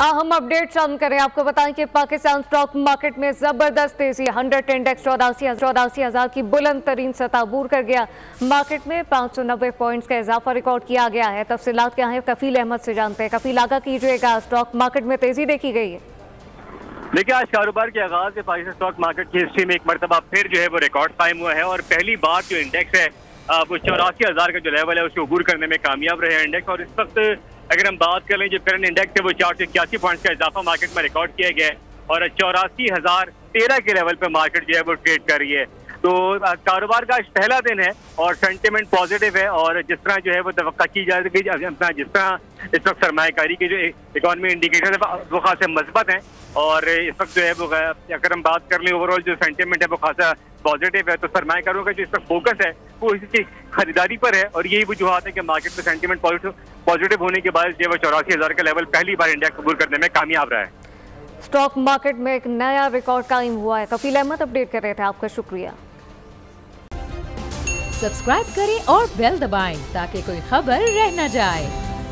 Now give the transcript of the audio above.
हम अपडेट शामिल करें। आपको बताएं कि पाकिस्तान स्टॉक मार्केट में जबरदस्त तेजी। 100 इंडेक्स 84,000 की बुलंद तरीन सतह अबूर कर गया। मार्केट में 590 पॉइंट्स का इजाफा रिकॉर्ड किया गया है। तफसीलात क्या है, कफील अहमद से जानते हैं। कफील, आगाह कीजिएगा, स्टॉक मार्केट में तेजी देखी गई है। देखिए, आज कारोबार के आगाज से पाकिस्तान स्टॉक मार्केट की हिस्ट्री में एक मरतबा फिर जो है वो रिकॉर्ड कायम हुआ है और पहली बार जो इंडेक्स है वो 84,000 का जो लेवल है उसको अबूर करने में कामयाब रहे हैं इंडेक्स। और इस वक्त अगर हम बात करें जो करंट इंडेक्स है वो 481 पॉइंट्स का इजाफा मार्केट में रिकॉर्ड किया गया है और 84,013 के लेवल पे मार्केट जो है वो ट्रेड कर रही है। तो कारोबार का आज पहला दिन है और सेंटिमेंट पॉजिटिव है और जिस तरह जो है वो तवक्का की जा रही है, जिस तरह इस वक्त सरमायाकारी के जो इकोनॉमी इंडिकेटर है वो खासा मजबूत हैं और इस वक्त जो है वो अगर हम बात कर लें ओवरऑल जो सेंटिमेंट है वो खासा पॉजिटिव है। तो सरमायाकारों का जो इस वक्त फोकस है वो इसकी खरीदारी पर है और यही वजूहत है कि मार्केट में सेंटिमेंट पॉजिटिव होने के बाद जो है 84,000 का लेवल पहली बार इंडेक्स अबूर करने में कामयाब रहा है। स्टॉक मार्केट में एक नया रिकॉर्ड कायम हुआ है। कफील अहमद अपडेट कर रहे थे, आपका शुक्रिया। सब्सक्राइब करें और बेल दबाएं ताकि कोई खबर रह न जाए।